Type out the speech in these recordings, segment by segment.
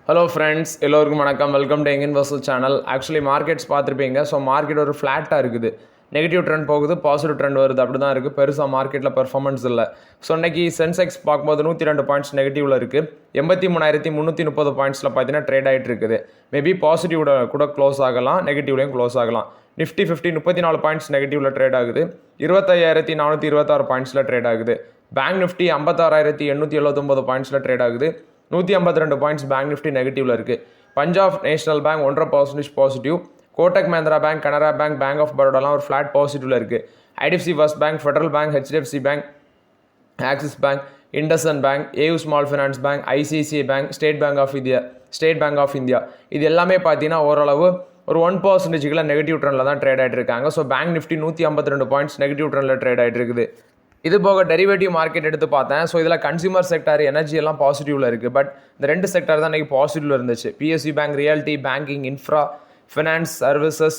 Hello friends, எல்லோருக்கும் வணக்கம். Welcome to young investor channel. Actually markets பார்த்துருப்பீங்க. ஸோ மார்க்கெட் ஒரு ஃப்ளாட்டாக இருக்குது. நெகட்டிவ் ட்ரெண்ட் போகுது, பாசிட்டிவ் ட்ரெண்ட் வருது, அப்படி தான் இருக்குது. பெருசாக மார்க்கெட்டில் பெர்ஃபார்மன்ஸ் இல்லை. ஸோ இன்றைக்கி சென்செக்ஸ் பார்க்கும்போது 102 பாயிண்ட்ஸ் நெகட்டிவில் இருக்குது. 83,330 பாயிண்ட்ஸில் பார்த்தீங்கன்னா ட்ரேட் ஆகிட்டு இருக்குது. மேபி பாசிட்டிவ் கூட க்ளோஸ் ஆகலாம், நெகட்டிவ்லேயும் க்ளோஸ் ஆகலாம். நிஃப்டி 50 34 பாயிண்ட்ஸ் நெகட்டிவில் ட்ரேட் ஆகுது. 25,426 பாயிண்ட்ஸில் ட்ரேட் ஆகுது. பேங்க் நிஃப்டி 56,879 பாயிண்ட்ஸில் ட்ரேட் ஆகுது. 152 பாயிண்ட்ஸ் பேங்க் நிஃப்டி நெகட்டிவில் இருக்குது. Punjab national bank 1.5% positive. Kotak Mahindra bank, Canara bank, bank of பரோடாலாம் ஒரு ஃப்ளாட் பாசிட்டிவில் இருக்குது. IDFC first bank, federal bank, HDFC bank, Axis bank, IndusInd bank, AU small finance bank, ICICI bank, State Bank of India இது எல்லாமே பார்த்தீங்கன்னா ஓரளவு ஒரு 1% நெகட்டிவ் ட்ரெண்டில் தான் ட்ரேட் ஆகிட்டு இருக்காங்க. So bank Nifty 152 points negative ட்ரெண்டில் ட்ரேட் ஆகிட்டு இருக்குது. இது போக டெரிவேட்டிவ் மார்க்கெட் எடுத்து பார்த்தேன். ஸோ இதில் கன்சியூமர் செக்டார், எனர்ஜி எல்லாம் பாசிட்டிவில் இருக்குது. பட் இந்த ரெண்டு செக்டார் தான் இன்றைக்கி பாசிட்டிவில் இருந்துச்சு. BSc bank, reality, banking, infra, finance, services,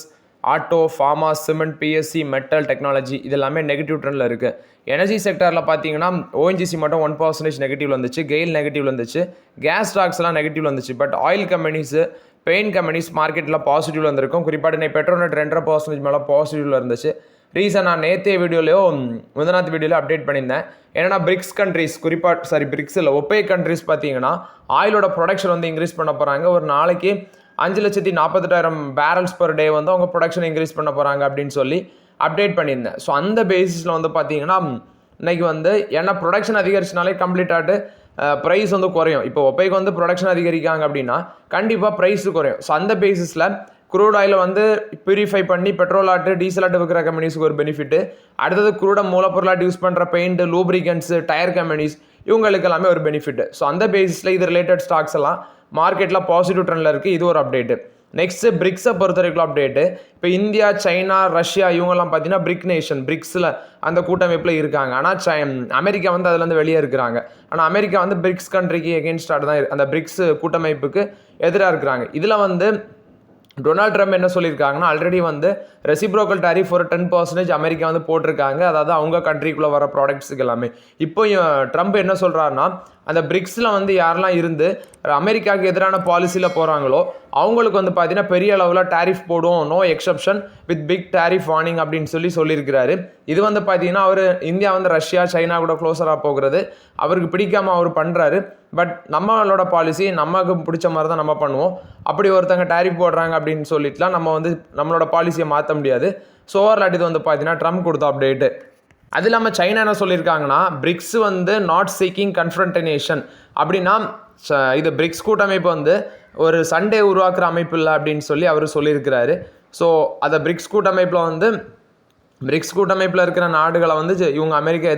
auto, pharma, cement, BSc, metal, technology இது எல்லாமே நெகட்டிவ் ட்ரெண்டில் இருக்குது. எனர்ஜி செக்டாரில் பார்த்தீங்கன்னா ஓஎன்ஜிசி மட்டும் 1% நெகட்டிவ் வந்துச்சு, கெயில் நெகட்டிவ் வந்துச்சு, கேஸ் ஸ்டாக்ஸ் எல்லாம் நெகட்டிவ் வந்துச்சு. But oil companies, pain companies மார்க்கெட்டில் பாசிட்டிவில் இருந்திருக்கும். குறிப்பாக பெட்ரோநெட் 2.5% மேலே பாசிட்டிவில் இருந்துச்சு. ரீசன் நான் நேற்றைய வீடியோலையோ முதநாத் வீடியோவில் அப்டேட் பண்ணியிருந்தேன். ஏன்னா பிரிக்ஸ் கண்ட்ரிஸ், பிரிக்ஸ் இல்லை, ஒப்பேக் கண்ட்ரிஸ் பார்த்தீங்கன்னா ஆயிலோட ப்ரொடக்ஷன் வந்து இன்க்ரீஸ் பண்ண போகிறாங்க. ஒரு நாளைக்கு 5,48,000 பேரல்ஸ் பர் டே வந்து அவங்க ப்ரொடக்ஷன் இன்க்ரீஸ் பண்ண போகிறாங்க அப்படின்னு சொல்லி அப்டேட் பண்ணியிருந்தேன். ஸோ அந்த பேசிஸில் வந்து பார்த்தீங்கன்னா இன்னைக்கு வந்து ஏன்னா ப்ரொடக்ஷன் அதிகரிச்சினாலே கம்ப்ளீட்டாகிட்டு ப்ரைஸ் வந்து குறையும். இப்போ ஒப்பேக்கு வந்து ப்ரொடக்ஷன் அதிகரிக்காங்க அப்படின்னா கண்டிப்பாக ப்ரைஸ் குறையும். ஸோ அந்த பேசிஸில் க்ரூட் ஆயில் வந்து பியூரிஃபை பண்ணி பெட்ரோல் ஆட்டு, டீசல் ஆட்டு விற்கிற கம்பெனிஸ்க்கு ஒரு பெனிஃபிட்டு. அடுத்தது க்ரூட மூலப்பொருளாட்டு யூஸ் பண்ணுற பெயிண்ட், லூப்ரிகன்ஸு, டயர் கம்பெனிஸ் இவங்களுக்கு எல்லாமே ஒரு பெனிஃபிட்டு. ஸோ அந்த பேசிஸில் இது ரிலேட்டட் ஸ்டாக்ஸ் எல்லாம் மார்க்கெட்டில் பாசிட்டிவ் ட்ரெண்டில் இருக்குது. இது ஒரு அப்டேட்டு. நெக்ஸ்ட்டு பிரிக்ஸை பொறுத்த வரைக்கும் அப்டேட்டு. இப்போ இந்தியா, சைனா, ரஷ்யா இவங்கெல்லாம் பார்த்தீங்கன்னா பிரிக் நேஷன், பிரிக்ஸில் அந்த கூட்டமைப்பில் இருக்காங்க. ஆனால் அமெரிக்கா வந்து அதுலேருந்து வெளியே இருக்கிறாங்க. ஆனால் அமெரிக்கா வந்து பிரிக்ஸ் கண்ட்ரிக்கு எகென்ஸ்டாக தான் அந்த பிரிக்ஸ் கூட்டமைப்புக்கு எதிராக இருக்கிறாங்க. இதில் வந்து டொனால்ட் ட்ரம்ப் என்ன சொல்லியிருக்காங்கன்னா, ஆல்ரெடி வந்து ரெசிப்ரோக்கல் டாரிஃப் ஒரு 10% அமெரிக்கா வந்து போட்டிருக்காங்க. அதாவது அவங்க கண்ட்ரிக்குள்ளே வர ப்ராடக்ட்ஸுக்கு எல்லாமே. இப்போ ட்ரம்ப் என்ன சொல்கிறாருன்னா, அந்த பிரிக்ஸில் வந்து யாரெல்லாம் இருந்து அமெரிக்காவுக்கு எதிரான பாலிசியில் போகிறாங்களோ அவங்களுக்கு வந்து பார்த்தீங்கன்னா பெரிய அளவில் டாரிஃப் போடும், no exception with big tariff warning அப்படின்னு சொல்லியிருக்கிறாரு. இது வந்து பார்த்தீங்கன்னா அவர் இந்தியா வந்து ரஷ்யா, சைனா கூட க்ளோஸராக போகிறது அவருக்கு பிடிக்காமல் அவர் பண்ணுறாரு. பட் நம்மளோட பாலிசி நமக்கு பிடிச்ச மாதிரி தான் நம்ம பண்ணுவோம். அப்படி ஒருத்தங்க டாரிஃப் போடுறாங்க அப்படின்னு சொல்லிட்டுலாம் நம்ம வந்து நம்மளோட பாலிசியை மாற்ற முடியாது. ஸோ ஓவர்லாட் இது வந்து பார்த்தீங்கன்னா ட்ரம்ப் கொடுத்த அப்டேட்டு. அது இல்லாமல் சைனா என்ன சொல்லியிருக்காங்கன்னா, பிரிக்ஸ் வந்து நாட் சீக்கிங் கன்ஃபரண்டனேஷன் அப்படின்னா இது பிரிக்ஸ் கூட்டமைப்பு வந்து ஒரு சண்டே உருவாக்குற அமைப்பு இல்லை அப்படின்னு சொல்லி அவர் சொல்லியிருக்கிறாரு. ஸோ அதை பிரிக்ஸ் கூட்டமைப்பில் இருக்கிற நாடுகளை வந்து இவங்க அமெரிக்கா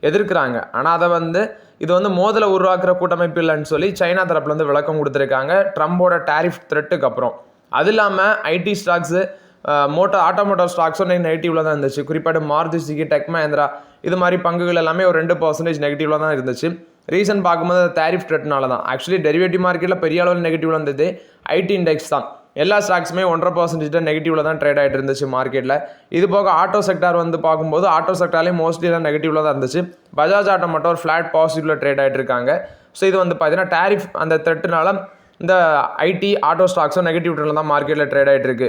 எதிர்க்கிறாங்க. ஆனால் அதை வந்து இது வந்து மோதலை உருவாக்குற கூட்டமைப்பு இல்லைன்னு சொல்லி சைனா தரப்புல வந்து விளக்கம் கொடுத்துருக்காங்க ட்ரம்போட டாரிஃப் த்ரெட்டுக்கு அப்புறம். அது இல்லாமல் ஐடி ஸ்டாக்ஸு, ஆட்டோமோட்டிவ் ஸ்டாக்ஸும் நெகட்டிவ்ல தான் இருந்துச்சு. குறிப்பாக மாருதி சுசுகி, டெக் மஹிந்திரா இது மாதிரி பங்குகள் எல்லாமே ஒரு 2% நெகட்டிவ்ல தான் இருந்துச்சு. ரீசன் பார்க்கும்போது டாரிஃப் த்ரெட்னால தான். ஆக்சுவலி டெரிவேட்டிவ் மார்க்கெட்டில் பெரிய அளவில் நெகட்டிவ்ல இருந்தது ஐடி இண்டெக்ஸ் தான். எல்லா ஸ்டாக்ஸுமே 1.5% நெகட்டிவ்ல தான் ட்ரேட் ஆகிட்டு இருந்துச்சு மார்க்கெட்டில். இது போக ஆட்டோ செக்டார் வந்து பார்க்கும்போது ஆட்டோ செக்டார்லேயும் மோஸ்ட்லி தான் நெகட்டிவ்ல தான் இருந்துச்சு. பஜாஜ் ஆட்டோ மட்டும் ஒரு ஃப்ளாட் பாசிட்டிவ்ல ட்ரேட் ஆகிட்டு இருக்காங்க. ஸோ இது வந்து பார்த்தீங்கன்னா டாரிஃப் அந்த த்ரெட்டுனால இந்த ஐடி, ஆட்டோ ஸ்டாக்ஸும் நெகட்டிவ் ட்ரெண்டில் தான் மார்க்கெட்டில் ட்ரேட் ஆகிட்டு இருக்கு.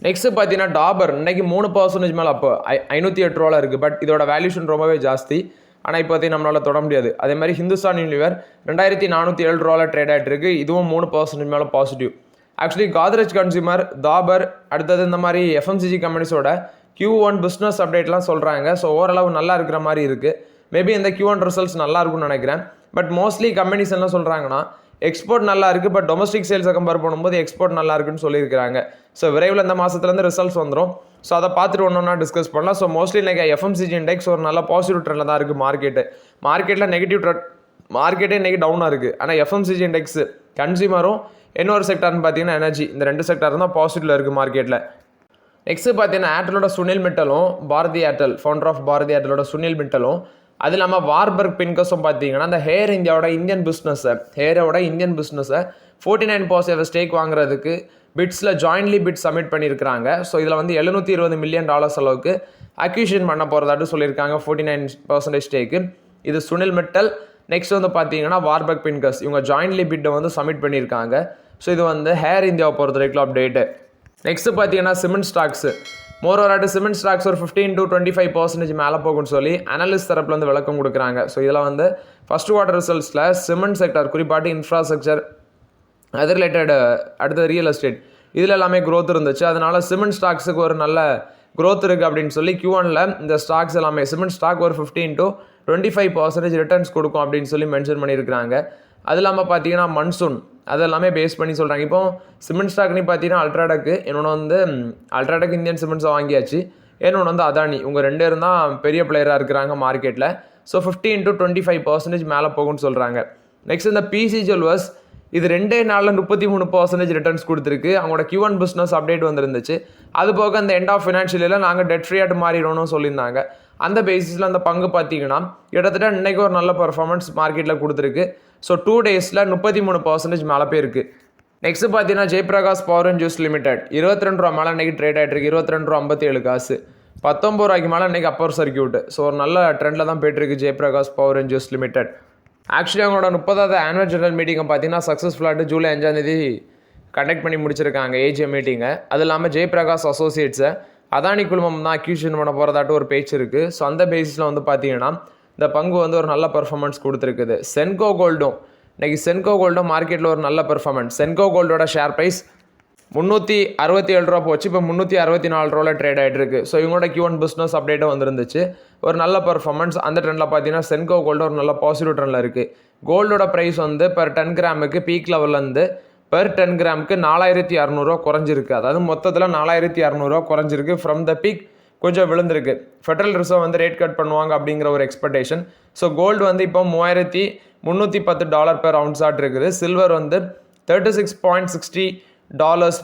நெக்ஸ்ட் பார்த்தீங்கன்னா டாபர் இன்னைக்கு 3% மேலே அப்போ 508 ரூபாவில் இருக்குது. பட் இதோட வேல்யூஷன் ரொம்பவே ஜாஸ்தி. ஆனால் இப்போ நம்மளால் தொட முடியாது. அதே மாதிரி ஹிந்துஸ்தான் யூனிலிவர் 2,407 ரூபாவில் ட்ரேட் ஆகிட்டு இருக்குது. இதுவும் 3% மேலே positive. Actually Godrej consumer, Dabur, அடுத்தது இந்த மாதிரி எஃப்எம்சிஜி கம்பெனிஸோட Q1 பிஸ்னஸ் அப்டேட்லாம் சொல்கிறாங்க. ஸோ ஓரளவு நல்லா இருக்கிற மாதிரி இருக்குது. மேபி இந்த Q1 ரிசல்ட்ஸ் நல்லா இருக்கும்னு நினைக்கிறேன். பட் மோஸ்ட்லி கம்பெனிஸ் என்ன சொல்கிறாங்கன்னா, எக்ஸ்போர்ட் நல்லா இருக்குது, பட் டொமஸ்டிக் சேல்ஸை கம்பேர் பண்ணும்போது எக்ஸ்போர்ட் நல்லா இருக்குன்னு சொல்லியிருக்கிறாங்க. ஸோ விரைவில் இந்த மாதத்துலேருந்து ரிசல்ட்ஸ் வந்துடும். ஸோ அதை பார்த்துட்டு ஒன்றா டிஸ்கஸ் பண்ணலாம். ஸோ மோஸ்ட்லி இன்றைக்கி எஃப்எம்சிஜி இண்டெக்ஸ் ஒரு நல்ல பாசிட்டிவ் ட்ரெண்டில் தான் இருக்குது. மார்க்கெட்டில் நெகட்டிவ் மார்க்கெட்டே இன்றைக்கி டவுனாக இருக்குது. ஆனால் எஃப்எம்சிஜி இண்டெக்ஸ், கன்சியூமரும் இன்னொரு செக்டார்னு பார்த்தீங்கன்னா எனர்ஜி, இந்த 2 செக்டார் தான் பாசிட்டிவில் இருக்குது மார்க்கெட்டில். நெக்ஸ்ட்டு பார்த்தீங்கன்னா ஏர்டெலோட சுனில் மிட்டலும், Bharti Airtel founder of Bharti ஏர்டெலோட சுனில் மிட்டலும், அது இல்லாமல் வார்பர்க் பின்கஸும் பார்த்தீங்கன்னா இந்த ஹேரோட இந்தியன் பிஸ்னஸை 49% ஸ்டேக் வாங்குறதுக்கு பிட்ஸில் ஜாயின்ட்லி பிட் சப்மிட் பண்ணியிருக்கிறாங்க. ஸோ இதில் வந்து $720 மில்லியன் அளவுக்கு அக்யூஷன் பண்ண போகிறதாட்டு சொல்லியிருக்காங்க 49% ஸ்டேக்கு. இது சுனில் மிட்டல் நெக்ஸ்ட் வந்து பார்த்தீங்கன்னா வார்பக் பின்கஸ் இவங்க ஜாயின்ட்லி பிட்டை வந்து சப்மிட் பண்ணியிருக்காங்க. ஸோ இது வந்து ஹேர் இந்தியாவை பொறுத்த வரைக்கும் அப்டேட்டு. நெக்ஸ்ட்டு பார்த்தீங்கன்னா சிமெண்ட் ஸ்டாக்ஸு மோரோராட்டு சிமெண்ட் ஸ்டாக்ஸ் ஒரு 15 to 25% மேலே போகும்னு சொல்லி அனலிஸ்ட் தரப்பில் வந்து விளக்கம் கொடுக்குறாங்க. ஸோ இதில் வந்து ஃபர்ஸ்ட் குவார்ட்டர் ரிசல்ட்ஸில் சிமெண்ட் செக்டர் குறிப்பாட்டு இன்ஃப்ராஸ்ட்ரக்சர் அது ரிலேட்டட் அடுத்தது ரியல் எஸ்டேட் இதில் எல்லாமே க்ரோத் இருந்துச்சு. அதனால சிமெண்ட் ஸ்டாக்ஸுக்கு ஒரு நல்ல க்ரோத் இருக்குது அப்படின்னு சொல்லி Q1ல இந்த ஸ்டாக்ஸ் எல்லாமே சிமெண்ட் ஸ்டாக் ஒரு 15 to 25% ரிட்டர்ன்ஸ் கொடுக்கும் அப்படின்னு சொல்லி மென்ஷன் பண்ணியிருக்கிறாங்க. அது இல்லாமல் பார்த்தீங்கன்னா மன்சூன் அதெல்லாமே பேஸ் பண்ணி சொல்கிறாங்க. இப்போ சிமெண்ட் ஸ்டாக்னு பார்த்தீங்கன்னா அல்ட்ராடெக்கு இன்னொன்று வந்து அல்ட்ராடெக் இந்தியன் சிமெண்ட்ஸை வாங்கியாச்சு, இன்னொன்று வந்து அதானி இவங்க 2 பேரும் தான் பெரிய பிளேயராக இருக்கிறாங்க மார்க்கெட்டில். ஸோ 15 to 25% மேலே போகும்னு சொல்கிறாங்க. நெக்ஸ்ட் இந்த பிசி ஜுவல்வர்ஸ் இது 2 நாளில் 33% ரிட்டர்ன்ஸ் கொடுத்துருக்கு. அவங்களோட Q1 பிஸ்னஸ் அப்டேட் வந்துருந்துச்சு. அது போக அந்த எண்ட் ஆஃப் ஃபினான்ஷியலில் நாங்கள் டெட் ஃப்ரீயாட்டு மாறிடணும்னு சொல்லியிருந்தாங்க. அந்த பேசிஸில் அந்த பங்கு பார்த்தீங்கன்னா கிட்டத்தட்ட இன்றைக்கி ஒரு நல்ல பர்ஃபார்மன்ஸ் மார்க்கெட்டில் கொடுத்துருக்கு. ஸோ 2 டேஸில் 33% மேலே போயிருக்கு. நெக்ஸ்ட் பார்த்தீங்கன்னா Jayaprakash power and juice limited 22 ரூபா மேலே இன்றைக்கி ட்ரேட் ஆகிட்டு இருக்கு. 22.57 காசு 19 ரூபாய்க்கு மேலே இன்றைக்கி அப்பர் சர்க்கியூட். ஸோ ஒரு நல்ல ட்ரெண்டில் தான் போய்ட்டுருக்கு Jayaprakash power and juice limited. Actually அவங்களோட 30வது ஆனுவல் ஜெனரல் மீட்டிங்கை பார்த்தீங்கன்னா சக்ஸஸ்ஃபுல்லாகிட்டு ஜூலை 5 கண்டக்ட் பண்ணி முடிச்சிருக்காங்க ஏஜிஎம் மீட்டிங்கை. அது இல்லாமல் ஜெயபிரகாஷ் அசோசியேட்ஸை அதானி குழுமம் தான் அக்யூஷன் பண்ண போகிறதாட்டு ஒரு பேச்சு இருக்குது. ஸோ அந்த பேசிஸில் வந்து பார்த்தீங்கன்னா இந்த பங்கு வந்து ஒரு நல்ல பர்ஃபார்மன்ஸ் கொடுத்துருக்குது. சென்கோ கோல்டும் இன்றைக்கி சென்கோ கோல்டும் மார்க்கெட்டில் ஒரு நல்ல பர்ஃபார்மன்ஸ். சென்கோ கோல்டோட ஷேர் ப்ரைஸ் 367 ரூபா போச்சு, இப்போ 364 ரூபாவில் ட்ரேட் ஆகிட்டு இருக்கு. ஸோ இவங்களோட Q1 பிஸ்னஸ் அப்டேட்டும் வந்துருந்துச்சு. ஒரு நல்ல பர்ஃபார்மன்ஸ் அந்த ட்ரெண்டில் பார்த்தீங்கன்னா சென்கோ கோல்டு ஒரு நல்ல பாசிட்டிவ் ட்ரெண்டில் இருக்குது. கோல்டோட ப்ரைஸ் வந்து பெர் 10 கிராமுக்கு பீக் லெவல்லேருந்து பெர் 10 கிராமுக்கு 4600 குறைஞ்சிருக்கு. அதாவது மொத்தத்தில் 4600 குறைஞ்சிருக்கு. ஃப்ரம் த பீக் கொஞ்சம் விழுந்திருக்கு. ஃபெடரல் ரிசர்வ் வந்து ரேட் கட் பண்ணுவாங்க அப்படிங்கிற ஒரு எக்ஸ்பெக்டேஷன். ஸோ கோல்டு வந்து இப்போ $3310 பெர் அவுன்ஸ் ஆட் இருக்குது. சில்வர் வந்து $36.60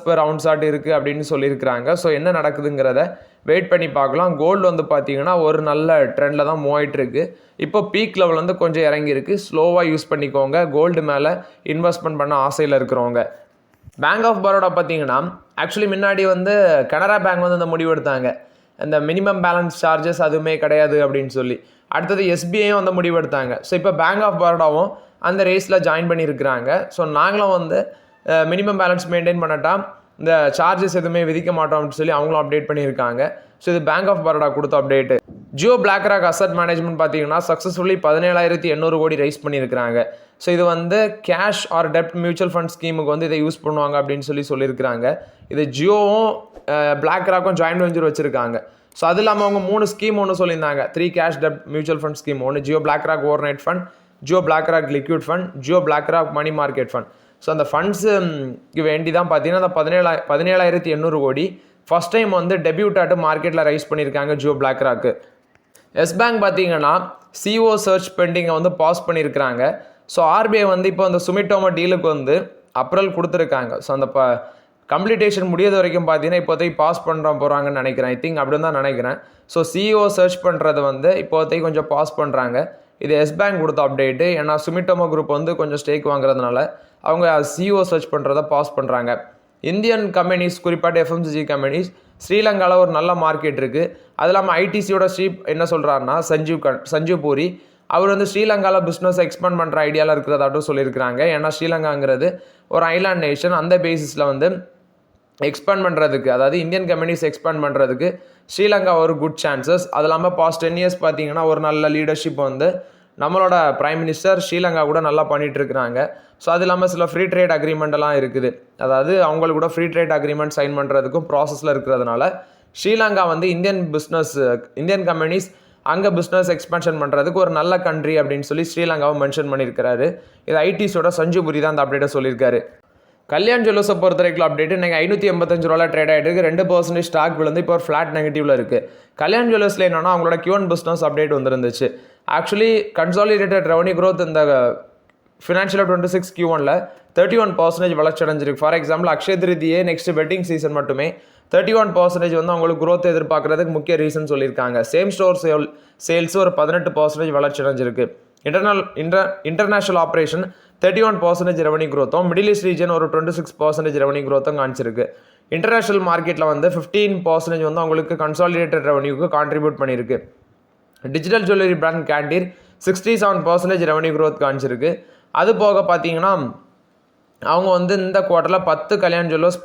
பெர் அவுன்ஸ் ஆட் இருக்குது அப்படின்னு சொல்லியிருக்கிறாங்க. ஸோ என்ன நடக்குதுங்கிறத வெயிட் பண்ணி பார்க்கலாம். கோல்டு வந்து பார்த்தீங்கன்னா ஒரு நல்ல ட்ரெண்டில் தான் மூவ் ஆகிட்டு இருக்கு. இப்போ பீக் லெவல் வந்து கொஞ்சம் இறங்கியிருக்கு. ஸ்லோவாக யூஸ் பண்ணிக்கோங்க கோல்டு மேலே இன்வெஸ்ட்மெண்ட் பண்ண ஆசையில் இருக்கிறவங்க. பேங்க் ஆஃப் பரோடா பார்த்தீங்கன்னா ஆக்சுவலி முன்னாடி வந்து கனரா பேங்க் வந்து இந்த முடிவு எடுத்தாங்க, இந்த மினிமம் பேலன்ஸ் சார்ஜஸ் அதுவுமே கிடையாது அப்படின்னு சொல்லி. அடுத்தது SBIயும் வந்து முடிவு எடுத்தாங்க. ஸோ இப்போ பேங்க் ஆஃப் பரோடாவும் அந்த ரேஸில் ஜாயின் பண்ணியிருக்கிறாங்க. ஸோ நாங்களும் வந்து மினிமம் பேலன்ஸ் மெயின்டைன் பண்ணட்டா இந்த சார்ஜஸ் எதுவுமே விதிக்க மாட்டோம் அப்படின்னு சொல்லி அவங்களும் அப்டேட் பண்ணியிருக்காங்க. ஸோ இது பேங்க் ஆஃப் பரோடா கொடுத்த update. Jio BlackRock asset management பார்த்தீங்கன்னா சக்ஸஸ்ஃபுல்லி 17800 கோடி ரைஸ் பண்ணியிருக்கிறாங்க. ஸோ இது வந்து கேஷ் ஆர் டெப்ட் மியூச்சுவல் ஃபண்ட் ஸ்கீமுக்கு வந்து இதை யூஸ் பண்ணுவாங்க அப்படின்னு சொல்லியிருக்கிறாங்க. இது ஜியோவும் பிளாக்ராக்கும் ஜாயின்ட் வெஞ்சர் வச்சுருக்காங்க. ஸோ அது இல்லாமல் அவங்க 3 ஸ்கீம் ஒன்று சொல்லியிருந்தாங்க. 3 கேஷ் டெப்ட் மியூச்சுவல் ஃபண்ட் ஸ்கீம். ஒன்று Jio BlackRock overnight fund, Jio BlackRock liquid fund, Jio BlackRock money market fund. So அந்த ஃபண்ட்ஸுக்கு வேண்டி தான் பார்த்தீங்கன்னா அந்த 17800 கோடி ஃபஸ்ட் டைம் வந்து டெபியூட் ஆட்டு மார்க்கெட்டில் ரைஸ் பண்ணியிருக்காங்க ஜியோ பிளாக்ராக்கு. எஸ் பேங்க் பார்த்தீங்கன்னா CO சர்ச் பெண்டிங்கை வந்து பாஸ் பண்ணியிருக்கிறாங்க. ஸோ RBI வந்து இப்போ அந்த சுமிட்டோமோ டீலுக்கு வந்து அப்ரூவல் கொடுத்துருக்காங்க. ஸோ அந்த கம்ப்ளீட்டேஷன் முடியாத வரைக்கும் பார்த்தீங்கன்னா இப்போதைக்கு பாஸ் பண்ணுற போகிறாங்கன்னு நினைக்கிறேன். ஐ திங்க் அப்படின்னு தான் நினைக்கிறேன். ஸோ CEO சர்ச் பண்ணுறது வந்து இப்போதைக்கு கொஞ்சம் பாஸ் பண்ணுறாங்க. இது எஸ் பேங்க் கொடுத்த அப்டேட்டு. ஏன்னா சுமிட்டோமோ குரூப் வந்து கொஞ்சம் ஸ்டேக் வாங்குறதுனால அவங்க CEO சர்ச் பண்ணுறதை பாஸ் பண்ணுறாங்க. இந்தியன் கம்பெனிஸ் குறிப்பாட்டு FMCG கம்பெனிஸ் ஸ்ரீலங்காவில் ஒரு நல்ல மார்க்கெட் இருக்குது. அது இல்லாமல் ITCயோட சீப் என்ன சொல்கிறாருன்னா சஞ்சீவ் பூரி அவர் வந்து ஸ்ரீலங்காவில் பிஸ்னஸ் எக்ஸ்பேண்ட் பண்ணுற ஐடியாவில் இருக்கிறதாட்டும் சொல்லியிருக்கிறாங்க. ஏன்னா ஸ்ரீலங்காங்கிறது ஒரு ஐலாண்ட் நேஷன். அந்த பேசிஸில் வந்து எக்ஸ்பேண்ட் பண்ணுறதுக்கு, அதாவது இந்தியன் கம்பெனிஸ் எக்ஸ்பேண்ட் பண்ணுறதுக்கு ஸ்ரீலங்கா ஒரு குட் சான்சஸ். அது இல்லாமல் பாஸ்ட் 10 இயர்ஸ் பார்த்தீங்கன்னா ஒரு நல்ல லீடர்ஷிப் வந்து நம்மளோட பிரைம் மினிஸ்டர் ஸ்ரீலங்கா கூட நல்லா பண்ணிகிட்டு இருக்கிறாங்க. ஸோ அது இல்லாமல் சில ஃப்ரீ ட்ரேட் அக்ரிமெண்ட்டெல்லாம் இருக்குது. அதாவது அவங்களுக்கு கூட ஃப்ரீ ட்ரேட் அக்ரிமெண்ட் சைன் பண்ணுறதுக்கும் ப்ராசஸில் இருக்கிறதுனால ஸ்ரீலங்கா வந்து இந்தியன் கம்பெனிஸ் அங்கே பிஸ்னஸ் எக்ஸ்பென்ஷன் பண்ணுறதுக்கு ஒரு நல்ல கண்ட்ரி அப்படின்னு சொல்லி ஸ்ரீலங்காவை மென்ஷன் பண்ணியிருக்கிறாரு. இது ஐடிஸோட சஞ்சீவ் புரி தான் அந்த அப்டேட்டை சொல்லியிருக்காரு. கல்யாண் ஜுவல்லர்ஸை பொறுத்த வரைக்கும் அப்டேட் இன்றைக்கி 585 ரூபாயில் ட்ரேட் ஆகிட்டு இருக்குது. 2% ஸ்டாக் விழுந்து இப்போ ஒரு ஃப்ளாட் நெகட்டிவில் இருக்குது. கல்யாண் ஜுவல்லர்ஸில் என்னன்னா அவங்களோட Q1 பிஸ்னஸ் அப்டேட் வந்துருந்துச்சு. ஆக்சுவலி கன்சாலிடேட்டட் ரெவன்யூ க்ரோத் இந்த ஃபினான்ஷியல் 26 Q1ல் 31% வளர்ச்சி அடைஞ்சிருக்கு. For example Akshaya Tritiya next wedding season மட்டுமே 31% வந்து அவங்களுக்கு க்ரோத் எதிர்பார்க்குறதுக்கு முக்கிய ரீசன் சொல்லியிருக்காங்க. சேம் ஸ்டோர் சேல்ஸ் ஒரு 18% வளர்ச்சி அடைஞ்சிருக்கு. இன்டர்நேஷனல் ஆப்ரேஷன் 31% ரெவன்யூ க்ரோத்தும், மிடில் ஈஸ்ட் ரீஜன் ஒரு 26% ரெவன்யூ க்ரோத்தும் காமிச்சிருக்கு. இன்டர்நேஷனல் மார்க்கெட்டில் வந்து 15% வந்து அவங்களுக்கு கன்சாலிடேட்டட் ரெவன்யூக்கு கான்ட்ரிபியூட் பண்ணியிருக்கு. Digital jewellery brand Candere 67% revenue growth காமிச்சிருக்கு. அது போக பார்த்தீங்கன்னா அவங்க வந்து இந்த குவார்ட்டரில் 10 கல்யாண் ஜுவல்லர்ஸ்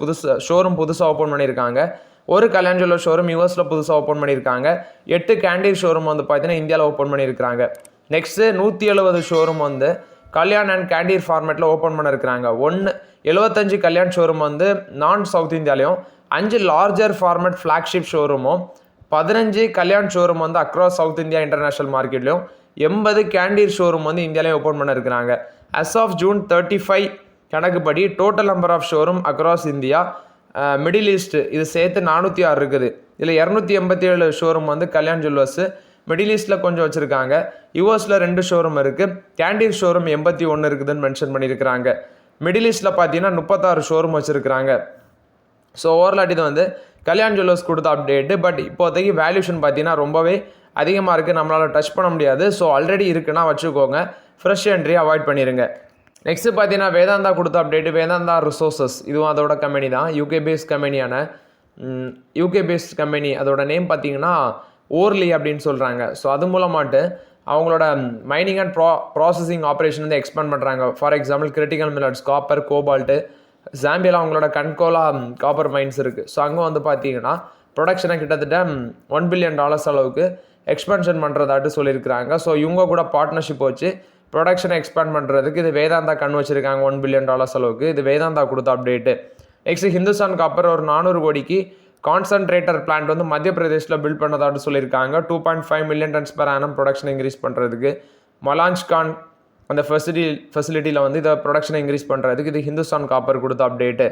புதுசாக ஓப்பன் பண்ணியிருக்காங்க. ஒரு கல்யாண் ஜுவல்லர் ஷோரூம் யூஎஸில் புதுசாக ஓப்பன் பண்ணியிருக்காங்க. 8 கேண்டீன் ஷோரூம் வந்து பார்த்தீங்கன்னா இந்தியாவில் ஓப்பன் பண்ணியிருக்காங்க. நெக்ஸ்ட்டு 170 ஷோரூம் வந்து கல்யாண் அண்ட் கேண்டீர் ஃபார்மேட்டில் ஓப்பன் பண்ணியிருக்கிறாங்க. 75 கல்யாண் ஷோரூம் வந்து நான் சவுத் இந்தியாலையும், 5 லார்ஜர் ஃபார்மேட் ஃப்ளாக்ஷிப் ஷோரூமும், 15 கல்யாண் ஷோரூம் வந்து அக்ராஸ் சவுத் இந்தியா இன்டர்நேஷனல் மார்க்கெட்லையும், 80 கேண்டீர் ஷோரூம் வந்து இந்தியாலையும் ஓப்பன் பண்ணியிருக்கிறாங்க. அஸ் ஆஃப் ஜூன் 35 கணக்குப்படி total number of showroom across India, middle east இது சேர்த்து 406 இருக்குது. இதில் 287 ஷோரூம் வந்து கல்யாண் ஜுவல்லர்ஸு, மிடில் ஈஸ்ட்டில் கொஞ்சம் வச்சுருக்காங்க. யூஎஸில் 2 ஷோரூம் இருக்குது. கேண்டீர் ஷோரூம் 81 இருக்குதுன்னு மென்ஷன் பண்ணியிருக்கிறாங்க. மிடில் ஈஸ்ட்டில் பார்த்தீங்கன்னா 36 ஷோரூம் வச்சுருக்கிறாங்க. ஸோ ஓவரால் இது வந்து கல்யாண் ஜுவல்லர்ஸ் கொடுத்த அப்டேட்டு. பட் இப்போதைக்கு வேல்யூஷன் பார்த்தீங்கன்னா ரொம்பவே அதிகமாக இருக்குது, நம்மளால் டச் பண்ண முடியாது. ஸோ ஆல்ரெடி இருக்குன்னா வச்சுக்கோங்க, ஃப்ரெஷ் என்ட்ரி அவாய்ட் பண்ணிடுங்க. நெக்ஸ்ட்டு பார்த்தீங்கன்னா வேதாந்தா கொடுத்த அப்டேட்டு. வேதாந்தா ரிசோர்ஸஸ் இதுவும் அதோட கம்பெனி தான், யூகே பேஸ்ட் கம்பெனி. அதோட நேம் பார்த்தீங்கன்னா ஓர்லி அப்படின்னு சொல்கிறாங்க. ஸோ அது மூலமாட்டு அவங்களோட மைனிங் அண்ட் ப்ராசஸிங் ஆப்ரேஷன் வந்து எக்ஸ்பேண்ட் பண்ணுறாங்க. For example critical minerals, copper, cobalt, ஜாம்பியாவில் அவங்களோட கன்கோலா காப்பர் மைன்ஸ் இருக்குது. ஸோ அங்கே வந்து பார்த்தீங்கன்னா ப்ரொடக்ஷனை கிட்டத்தட்ட $1 பில்லியன் அளவுக்கு எக்ஸ்பென்ஷன் பண்ணுறதாட்டு சொல்லியிருக்கிறாங்க. ஸோ இவங்க கூட பார்ட்னர்ஷிப் வச்சு ப்ரொடக்ஷனை எக்ஸ்பேண்ட் பண்ணுறதுக்கு இது வேதாந்தா கண் வச்சுருக்காங்க $1 பில்லியன் அளவுக்கு. இது வேதாந்தா கொடுத்த அப்டேட்டு. நெக்ஸ்ட் ஹிந்துஸ்தான் காப்பர் ஒரு 400 கோடிக்கு கான்சன்ட்ரேட்டர் பிளான்ட் வந்து மத்திய பிரதேஷில் பில்ட் பண்ணதாட்டு சொல்லியிருக்காங்க. 2.5 million tons per annum production increase பண்ணுறதுக்கு. மலாஞ்ச்கான் அந்த ஃபெசிலிட்டியில் வந்து இதை ப்ரொடக்ஷனை இன்க்ரீஸ் பண்ணுறதுக்கு இது ஹிந்துஸ்தான் காப்பர் கொடுத்த அப்டேட்டு.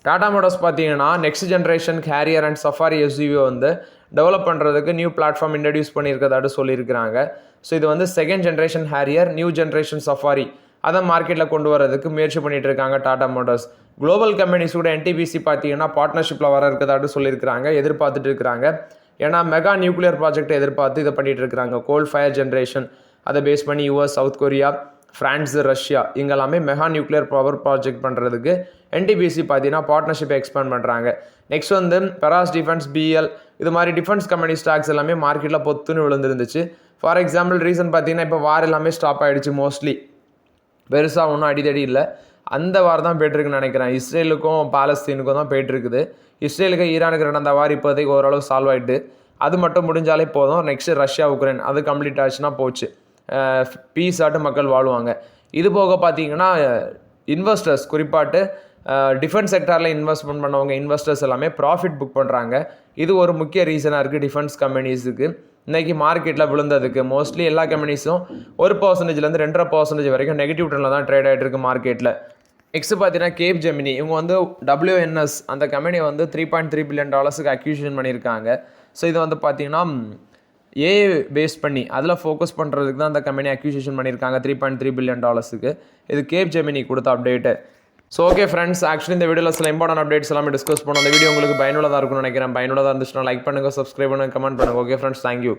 டாடா மோட்டார்ஸ் பார்த்தீங்கன்னா next generation Harrier and Safari SUV வந்து டெவலப் பண்ணுறதுக்கு நியூ பிளாட்ஃபார்ம் இன்ட்ரடியூஸ் பண்ணியிருக்கதாட்டு சொல்லியிருக்கிறாங்க. ஸோ இது வந்து second generation Harrier, new generation Safari அதை மார்க்கெட்டில் கொண்டு வரதுக்கு முயற்சி பண்ணிட்டு இருக்காங்க டாடா மோட்டார்ஸ். குளோபல் கம்பெனிஸ் கூட என்டிபிசி பார்த்தீங்கன்னா பார்ட்னர்ஷிப்பில் வர இருக்கிறதாட்டு சொல்லியிருக்கிறாங்க, எதிர்பார்த்துட்டு இருக்கிறாங்க. ஏன்னா மெகா நியூக்ளியர் ப்ராஜெக்டை எதிர்பார்த்து இதை பண்ணிட்டு இருக்கிறாங்க. கோல் ஃபயர் ஜென்ரேஷன் அதை பேஸ் பண்ணி US, South Korea, France, Russia இங்கெல்லாமே மெகா நியூக்ளியர் பவர் ப்ராஜெக்ட் பண்ணுறதுக்கு என்டிபிசி பார்த்தீங்கன்னா பார்ட்னர்ஷிப்பை எக்ஸ்பேண்ட் பண்ணுறாங்க. நெக்ஸ்ட் வந்து பெராஸ் டிஃபென்ஸ், பிஎல் இது மாதிரி டிஃபென்ஸ் கம்பெனி ஸ்டாக்ஸ் எல்லாமே மார்க்கெட்டில் பொத்துன்னு விழுந்துருந்துச்சு. ஃபார் எக்ஸாம்பிள் ரீசன் பார்த்தீங்கன்னா இப்போ வார் எல்லாமே ஸ்டாப் ஆகிடுச்சு. மோஸ்ட்லி பெருசாக ஒன்றும் அடிதடி இல்லை, அந்த வார் தான் போய்ட்டுருக்குன்னு நினைக்கிறேன். இஸ்ரேலுக்கும் பாலஸ்தீனுக்கும் தான் போய்ட்டுருக்குது. இஸ்ரேலுக்கு ஈரானுக்கு நடந்த வார் இப்போதைக்கு ஓரளவு சால்வ் ஆகிட்டு, அது மட்டும் முடிஞ்சாலே போதும். நெக்ஸ்ட்டு ரஷ்யா உக்ரைன் அது கம்ப்ளீட் ஆச்சுன்னா போச்சு, பீஸ் ஆட்டு மக்கள் வாழ்வாங்க. இது போக பார்த்தீங்கன்னா இன்வெஸ்டர்ஸ் குறிப்பாட்டு டிஃபென்ஸ் செக்டாரில் இன்வெஸ்ட்மெண்ட் பண்ணவங்க இன்வெஸ்டர்ஸ் எல்லாமே ப்ராஃபிட் புக் பண்ணுறாங்க. இது ஒரு முக்கிய ரீசனாக இருக்குது டிஃபென்ஸ் கம்பெனிஸுக்கு இன்றைக்கி மார்க்கெட்டில் விழுந்ததுக்கு. மோஸ்ட்லி எல்லா கம்பெனிஸும் 1%லேருந்து 2.5% வரைக்கும் நெகட்டிவ் ட்ரெண்டில் தான் ட்ரேட் ஆகிட்டு இருக்கு மார்க்கெட்டில். நெக்ஸ்ட் பார்த்தீங்கன்னா கேப் ஜெமினி இவங்க வந்து WNS அந்த கம்பெனியை வந்து $3.3 பில்லியன் அக்யூசிஷன் பண்ணியிருக்காங்க. ஸோ இது வந்து பார்த்தீங்கன்னா ஏஐ பேஸ் பண்ணி அதில் ஃபோக்கஸ் பண்ணுறதுக்கு தான் அந்த கம்பெனி அக்யூசிஷன் பண்ணியிருக்காங்க $3.3 பில்லியன். இது கேப் ஜெமினி கொடுத்த update. So okay friends, actually இந்த வீடியோவில் சில இம்பார்ட்டன்ட் அப்டேட்ஸ் எல்லாமே டிஸ்கஸ் பண்ணோம். அந்த வீடியோ உங்களுக்கு பயனுள்ளதாக இருக்கும்னு நினைக்கிறேன். பயனுள்ளதாக இருந்துச்சுன்னா லைக் பண்ணுங்கள், சப்ஸ்கிரைப் பண்ணுங்கள், கமெண்ட் பண்ணுங்கள். Okay friends, thank you.